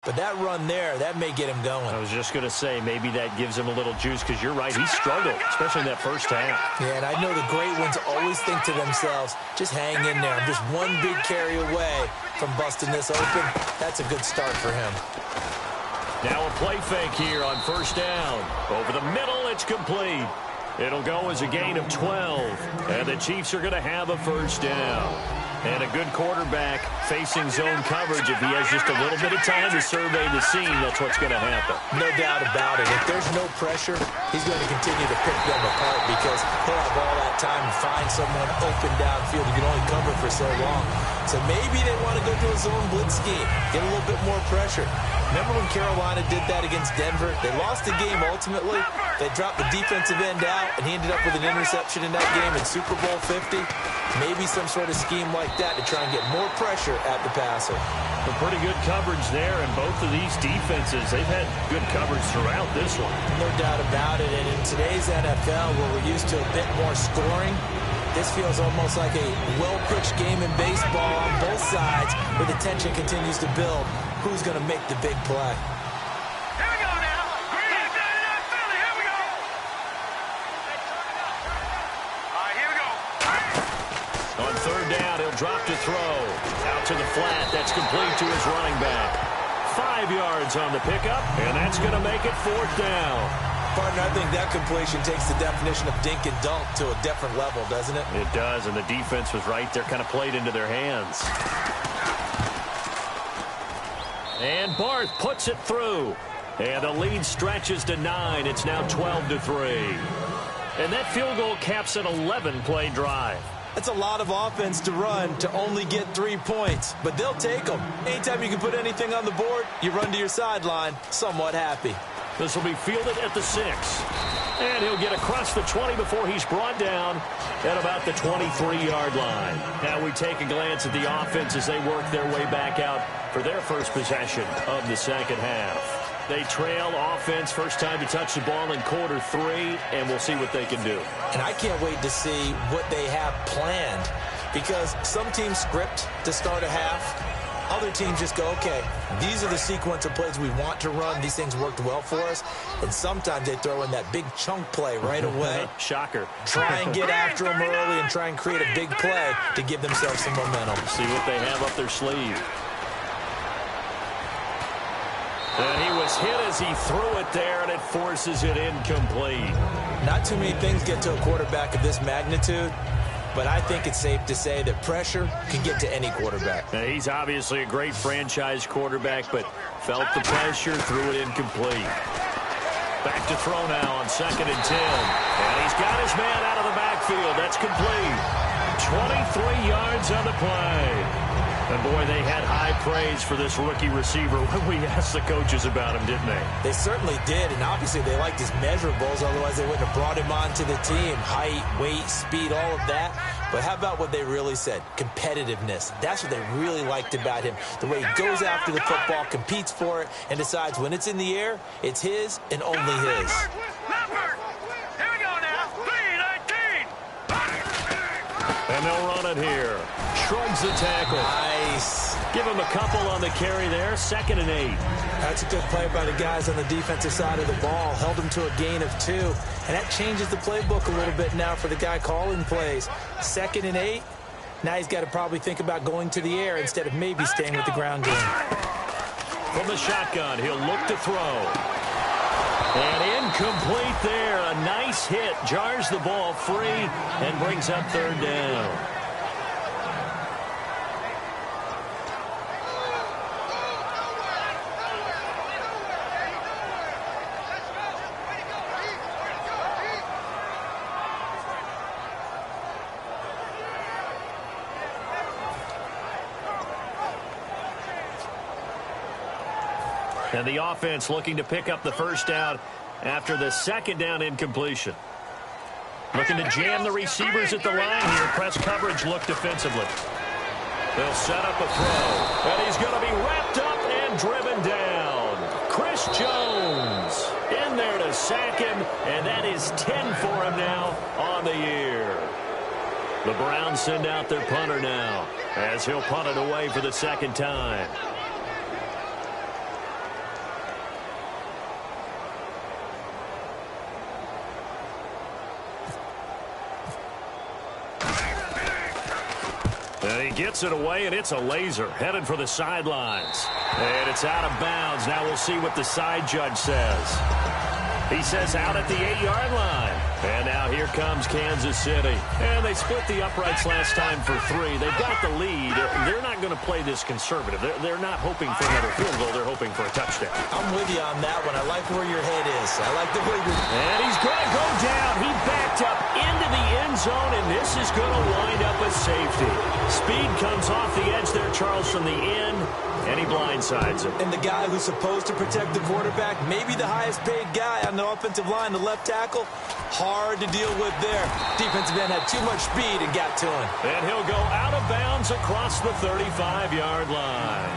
But that run there, that may get him going. I was just going to say, maybe that gives him a little juice, because you're right, he struggled, especially in that first half. Yeah, and I know the great ones always think to themselves, just hang in there. I'm just one big carry away from busting this open. That's a good start for him. Now a play fake here on first down. Over the middle, it's complete. It'll go as a gain of 12, and the Chiefs are going to have a first down. And a good quarterback facing zone coverage. If he has just a little bit of time to survey the scene, that's what's going to happen. No doubt about it. If there's no pressure, he's going to continue to pick them apart because he'll have all that time to find someone open downfield. You can only cover for so long. So maybe they want to go to a zone blitz scheme, get a little bit more pressure. Remember when Carolina did that against Denver? They lost the game ultimately. They dropped the defensive end out, and he ended up with an interception in that game in Super Bowl 50. Maybe some sort of scheme like that to try and get more pressure at the passer. A pretty good coverage there, and both of these defenses, they've had good coverage throughout this one. No doubt about it, and in today's NFL, where we're used to a bit more scoring, this feels almost like a well-pitched game in baseball on both sides where the tension continues to build. Who's going to make the big play? Here we go now. Philly, here we go. All right, here we go. On third down, he'll drop to throw. Out to the flat. That's complete to his running back. 5 yards on the pickup, and that's going to make it fourth down. Partner, I think that completion takes the definition of dink and dunk to a different level, doesn't it? It does, and the defense was right there, kind of played into their hands. And Barth puts it through. And the lead stretches to 9. It's now 12-3. And that field goal caps an 11-play drive. That's a lot of offense to run to only get 3 points, but they'll take them. Anytime you can put anything on the board, you run to your sideline somewhat happy. This will be fielded at the 6. And he'll get across the 20 before he's brought down at about the 23-yard line. Now we take a glance at the offense as they work their way back out for their first possession of the second half. They trail offense, first time to touch the ball in quarter 3, and we'll see what they can do. And I can't wait to see what they have planned, because some teams script to start a half. Other teams just go, okay, these are the sequence of plays we want to run. These things worked well for us. And sometimes they throw in that big chunk play right away. Shocker. Try and get after them early and try and create a big play to give themselves some momentum. See what they have up their sleeve. And he was hit as he threw it there, and it forces it incomplete. Not too many things get to a quarterback of this magnitude, but I think it's safe to say that pressure can get to any quarterback. Now, he's obviously a great franchise quarterback, but felt the pressure, threw it incomplete. Back to throw now on 2nd and 10. And he's got his man out of the backfield. That's complete. 23 yards on the play. And, boy, they had high praise for this rookie receiver when we asked the coaches about him, didn't they? They certainly did, and obviously they liked his measurables, otherwise they wouldn't have brought him onto the team. Height, weight, speed, all of that. But how about what they really said? Competitiveness. That's what they really liked about him. The way he goes after the football, competes for it, and decides when it's in the air, it's his and only his. Here we go now. 3-19. And they'll run it here. Shrugs the tackle. Nice. Give him a couple on the carry there. 2nd and 8. That's a good play by the guys on the defensive side of the ball. Held him to a gain of 2. And that changes the playbook a little bit now for the guy calling plays. 2nd and 8. Now he's got to probably think about going to the air instead of maybe staying with the ground game. From the shotgun, he'll look to throw. And incomplete there. A nice hit. Jars the ball free and brings up 3rd down. And the offense looking to pick up the first down after the 2nd down incompletion. Looking to jam the receivers at the line here. Press coverage look defensively. They'll set up a throw. And he's going to be wrapped up and driven down. Chris Jones in there to sack him. And that is 10 for him now on the year. The Browns send out their punter now as he'll punt it away for the 2nd time. And he gets it away, and it's a laser headed for the sidelines. And it's out of bounds. Now we'll see what the side judge says. He says out at the 8-yard line. And now here comes Kansas City. And they split the uprights last time for 3. They've got the lead. They're not going to play this conservative. They're not hoping for another field goal. They're hoping for a touchdown. I'm with you on that one. I like where your head is. I like the way you're... And he's going to go down. He backed up into the end zone, and this is going to wind up a safety. Speed comes off the edge there, Charles, from the end, and he blindsides him. And the guy who's supposed to protect the quarterback, maybe the highest paid guy on the offensive line, the left tackle, hard to deal with there. Defensive end had too much speed and got to him. And he'll go out of bounds across the 35-yard line.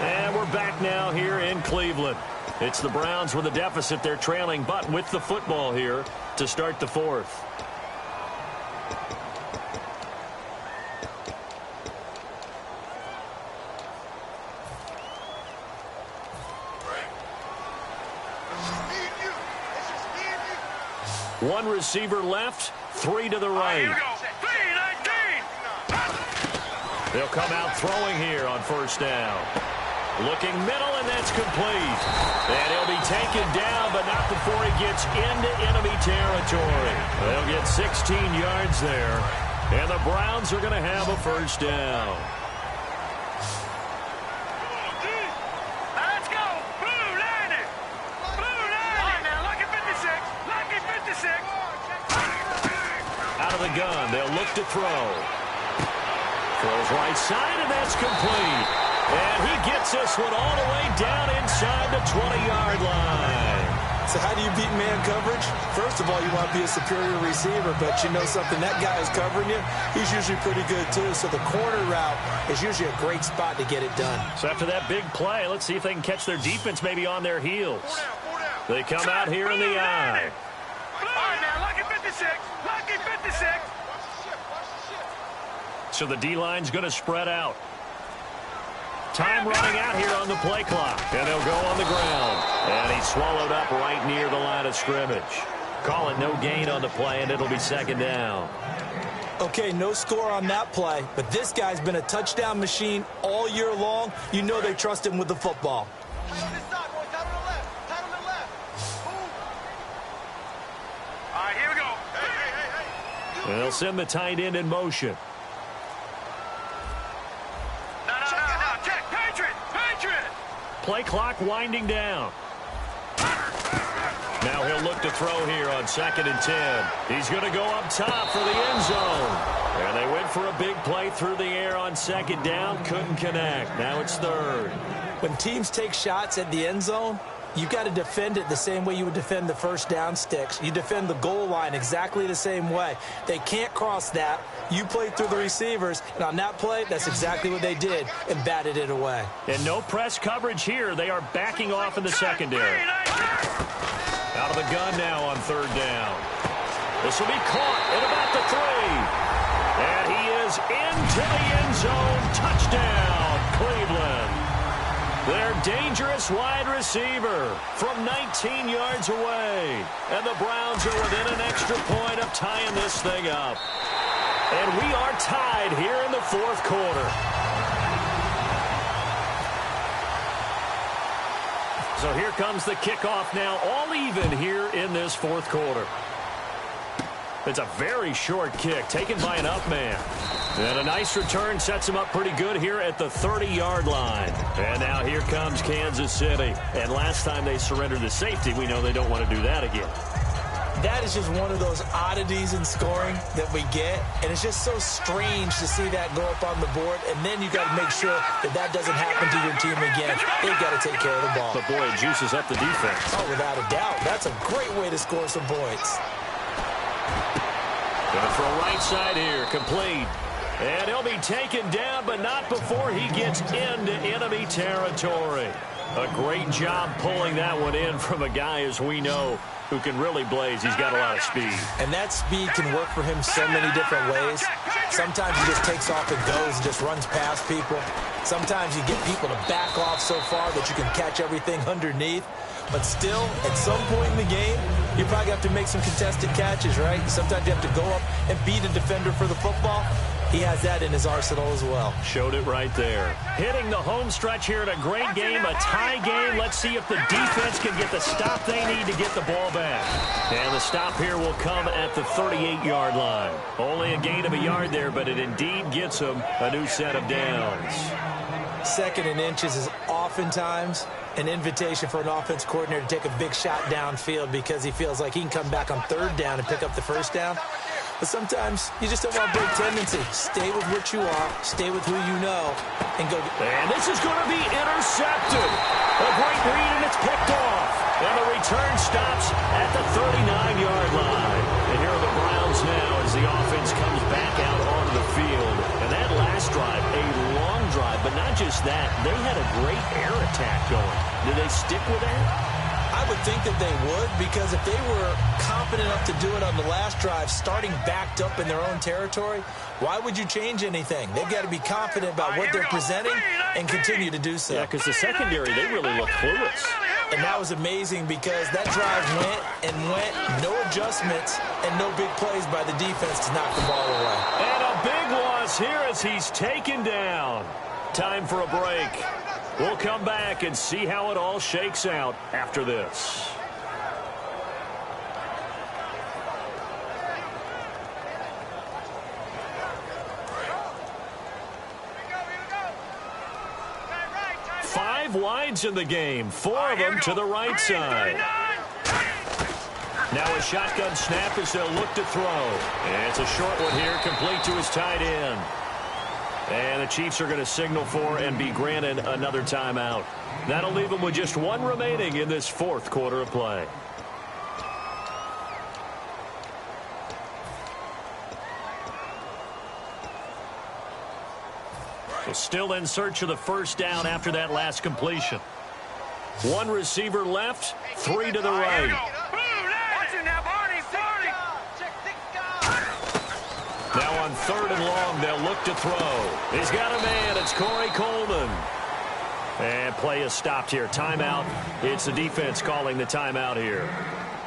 And we're back now here in Cleveland. It's the Browns with a deficit. They're trailing, but with the football here to start the 4th. One receiver left, 3 to the right. They'll come out throwing here on first down. Looking middle, and that's complete. And he'll be taken down, but not before he gets into enemy territory. They'll get 16 yards there, and the Browns are going to have a first down. Let's go. Blue line. Blue line. Now look at 56. Look at 56. Out of the gun, they'll look to throw. Throws right side, and that's complete. And he gets this one all the way down inside the 20-yard line. So how do you beat man coverage? First of all, you want to be a superior receiver, but you know something, that guy is covering you. He's usually pretty good, too. So the corner route is usually a great spot to get it done. So after that big play, let's see if they can catch their defense maybe on their heels. They come out here in the eye. All right, now look at 56. Look at 56. So the D-line's going to spread out. Time running out here on the play clock. And they'll go on the ground. And he's swallowed up right near the line of scrimmage. Call it no gain on the play, and it'll be second down. Okay, no score on that play, but this guy's been a touchdown machine all year long. You know they trust him with the football. All right, here we go. Hey. They'll send the tight end in motion. No. Check. Patriot. Play clock winding down. Now he'll look to throw here on 2nd and 10. He's going to go up top for the end zone. And they went for a big play through the air on 2nd down. Couldn't connect. Now it's 3rd. When teams take shots at the end zone, you've got to defend it the same way you would defend the first down sticks. You defend the goal line exactly the same way. They can't cross that. You play through the receivers, and on that play, that's exactly what they did and batted it away. And no press coverage here. They are backing off in the secondary. Out of the gun now on 3rd down. This will be caught at about the 3. And he is into the end zone. Touchdown, Cleveland. Their dangerous wide receiver from 19 yards away. And the Browns are within an extra point of tying this thing up. And we are tied here in the 4th quarter. So here comes the kickoff now, all even here in this 4th quarter. It's a very short kick taken by an up man. And a nice return sets him up pretty good here at the 30-yard line. And now here comes Kansas City. And last time they surrendered the safety, we know they don't want to do that again. That is just one of those oddities in scoring that we get, and it's just so strange to see that go up on the board, and then you got to make sure that doesn't happen to your team again. They've got to take care of the ball. But boy, it juices up the defense. Oh, without a doubt. That's a great way to score some points. Gonna throw right side here, complete. And he'll be taken down, but not before he gets into enemy territory. A great job pulling that one in from a guy, as we know, who can really blaze. He's got a lot of speed. And that speed can work for him so many different ways. Sometimes he just takes off and goes and just runs past people. Sometimes you get people to back off so far that you can catch everything underneath. But still, at some point in the game, you probably have to make some contested catches, right? Sometimes you have to go up and beat a defender for the football. he has that in his arsenal as well. Showed it right there. Hitting the home stretch here in a great game, a tie game. Let's see if the defense can get the stop they need to get the ball back. And the stop here will come at the 38-yard line. Only a gain of a yard there, but it indeed gets them a new set of downs. 2nd and inches is oftentimes an invitation for an offense coordinator to take a big shot downfield because he feels like he can come back on 3rd down and pick up the 1st down. But sometimes you just don't want to break tendency. Stay with what you are, stay with who you know, and go. And this is going to be intercepted. A great read, and it's picked off. And the return stops at the 39-yard line. And here are the Browns now as the offense comes back out onto the field. And that last drive, a long drive, but not just that. They had a great air attack going. Did they stick with that? I would think that they would, because if they were confident enough to do it on the last drive, starting backed up in their own territory, why would you change anything? They've got to be confident about what they're presenting and continue to do so. Yeah, because the secondary, they really look clueless. And that was amazing because that drive went and went, no adjustments, and no big plays by the defense to knock the ball away. And a big loss here as he's taken down. Time for a break. We'll come back and see how it all shakes out after this. Five wides in the game, 4 of them to the right side. Now a shotgun snap as they'll look to throw. And it's a short one here, complete to his tight end. And the Chiefs are going to signal for and be granted another timeout. That'll leave them with just 1 remaining in this 4th quarter of play. So still in search of the 1st down after that last completion. 1 receiver left, 3 to the right. Now on 3rd and long, they'll look to throw. He's got a man. It's Corey Coleman. And play is stopped here. Timeout. It's the defense calling the timeout here.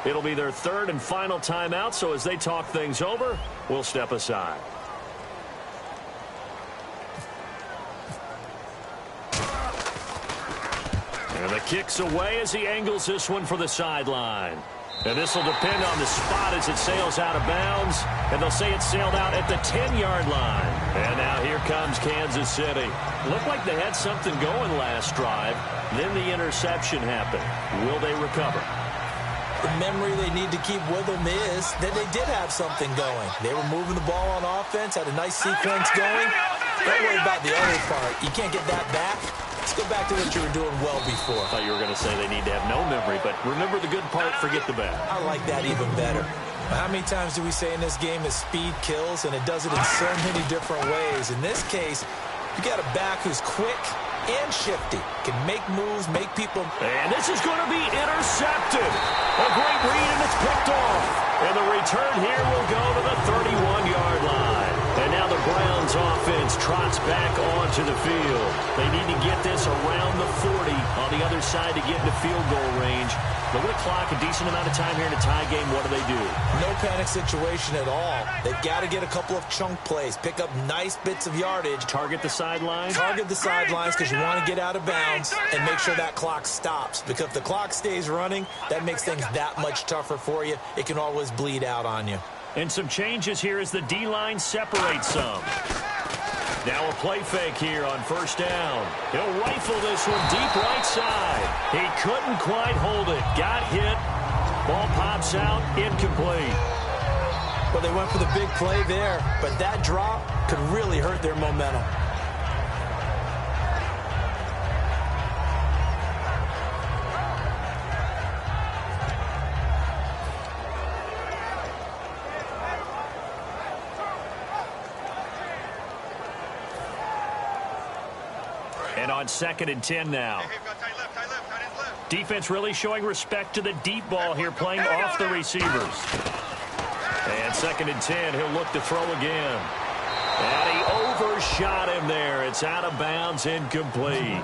It'll be their 3rd and final timeout, so as they talk things over, we'll step aside. And the kick's away as he angles this one for the sideline. And this will depend on the spot as it sails out of bounds. And they'll say it sailed out at the 10-yard line. And now here comes Kansas City. Looked like they had something going last drive. Then the interception happened. Will they recover? The memory they need to keep with them is that they did have something going. They were moving the ball on offense, had a nice sequence going. Don't worry about the other part. You can't get that back. Let's go back to what you were doing well before. I thought you were going to say they need to have no memory, but remember the good part, forget the bad. I like that even better. How many times do we say in this game is speed kills, and it does it in so many different ways. In this case, you got a back who's quick and shifty, can make moves, make people. And this is going to be intercepted. A great read, and it's picked off. And the return here will go to the 31-yard line. And now the Browns offense trots back onto the field. They need to get this around the 40 on the other side to get into field goal range. Look at the clock, a decent amount of time here in a tie game. What do? No panic situation at all. They've got to get a couple of chunk plays, pick up nice bits of yardage. Target the sidelines? Target the sidelines because you want to get out of bounds and make sure that clock stops. Because if the clock stays running, that makes things that much tougher for you. It can always bleed out on you. And some changes here as the D-line separates some. Now a play fake here on 1st down. He'll rifle this one deep right side. He couldn't quite hold it. Got hit. Ball pops out. Incomplete. Well, they went for the big play there, but that drop could really hurt their momentum. And on 2nd and 10 now. Defense really showing respect to the deep ball here, playing off the receivers. And 2nd and 10, he'll look to throw again. And he overshot him there. It's out of bounds, incomplete.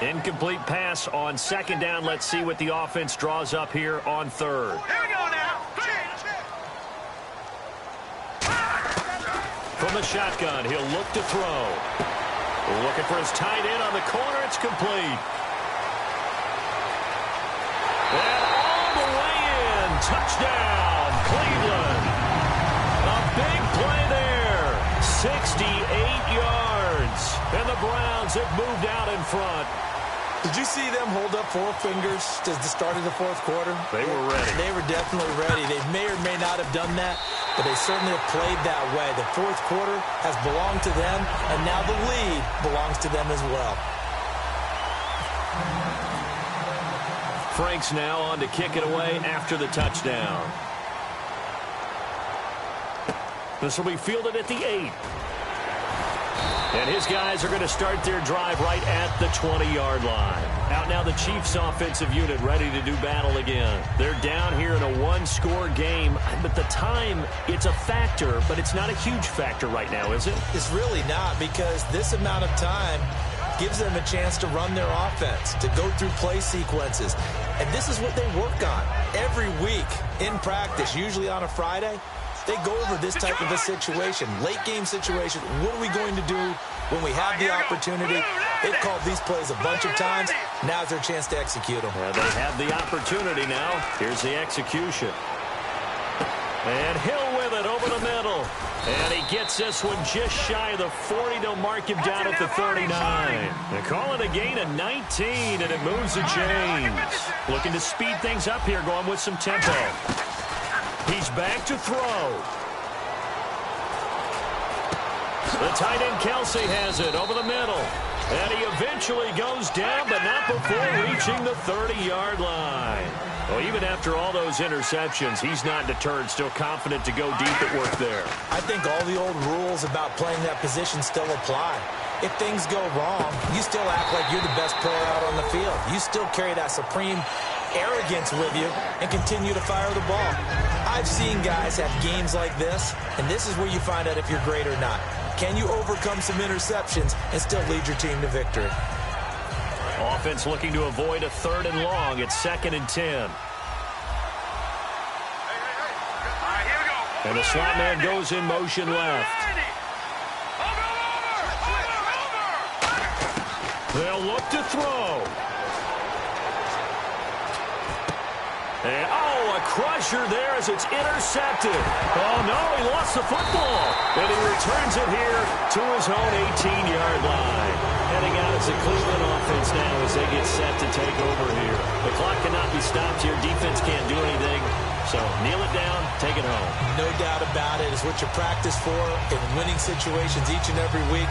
Incomplete pass on 2nd down. Let's see what the offense draws up here on 3rd. Here we go now. From the shotgun, he'll look to throw. Looking for his tight end on the corner. It's complete. And all the way in. Touchdown, Cleveland. A big play there. 68 yards. And the Browns have moved out in front. Did you see them hold up four fingers at the start of the fourth quarter? They were ready. They were definitely ready. They may or may not have done that, but they certainly have played that way. The fourth quarter has belonged to them, and now the lead belongs to them as well. Frank's now on to kick it away after the touchdown. This will be fielded at the 8. And his guys are going to start their drive right at the 20-yard line. Out now the Chiefs offensive unit ready to do battle again. They're down here in a one-score game, but the time, it's a factor, but it's not a huge factor right now, is it? It's really not, because this amount of time gives them a chance to run their offense, to go through play sequences. And this is what they work on every week in practice, usually on a Friday. They go over this type of a situation, late-game situation. What are we going to do when we have the opportunity? They've called these plays a bunch of times. Now's their chance to execute them. Well, they have the opportunity now. Here's the execution. And Hill with it over the middle. And he gets this one just shy of the 40. They'll mark him down at the 39. They call it a gain of 19, and it moves the chains. Looking to speed things up here, going with some tempo. He's back to throw. The tight end Kelsey has it over the middle. And he eventually goes down, but not before reaching the 30-yard line. Well, even after all those interceptions, he's not deterred, still confident to go deep at work there. I think all the old rules about playing that position still apply. If things go wrong, you still act like you're the best player out on the field. You still carry that supreme arrogance with you and continue to fire the ball. I've seen guys have games like this, and this is where you find out if you're great or not. Can you overcome some interceptions and still lead your team to victory? Offense looking to avoid a 3rd and long. It's 2nd and 10. And the slot man goes in motion left. They'll look to throw. And, a crusher there as it's intercepted. Oh, no, he lost the football. And he returns it here to his own 18-yard line. Heading out as the Cleveland offense now as they get set to take over here. The clock cannot be stopped here. Defense can't do anything. So kneel it down, take it home. No doubt about it. It's what you practice for in winning situations each and every week.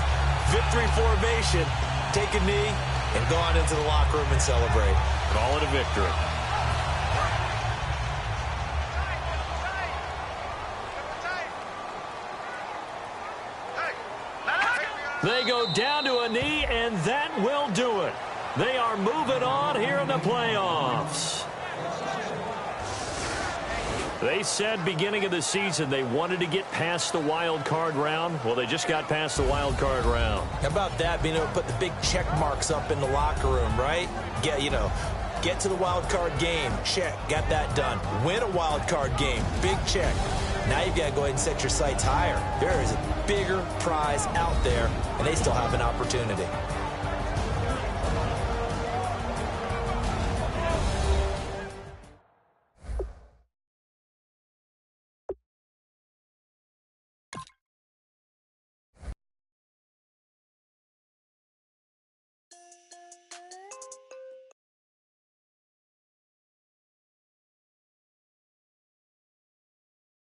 Victory formation. Take a knee and go on into the locker room and celebrate. Call it a victory. They go down to a knee, and that will do it. They are moving on here in the playoffs. They said beginning of the season they wanted to get past the wild card round. Well, they just got past the wild card round. How about that, being able to put the big check marks up in the locker room, right? Get to the wild card game. Check. Got that done. Win a wild card game. Big check. Now you've got to go ahead and set your sights higher. There is a bigger prize out there, and they still have an opportunity.